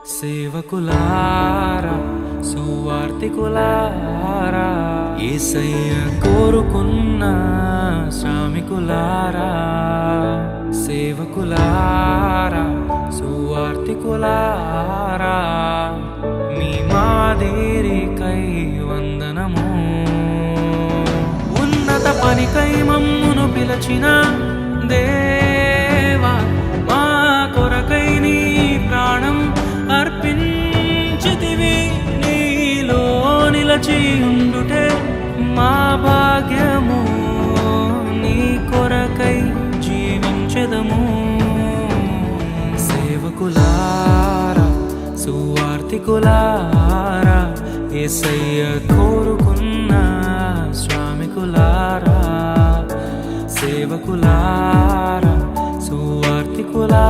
సేవకులారా సువార్తికులారా యేసయ్య కోరుకున్న శ్రామికులారా సేవకులారా సువార్తికులారా మీ మాదిరికై వందనము ఉన్నత పనికై మమ్మును పిలచిన దేవా మా కొరకై నీ ప్రాణం అర్పించితివి నీలో నిలచి ఉండుటే మా భాగ్యము నీ కొరకై జీవించెదము సేవకులారా సువార్తికులారా యేసయ్య కోరుకున్న శ్రామికులారా సేవకులారా సువార్తికులారా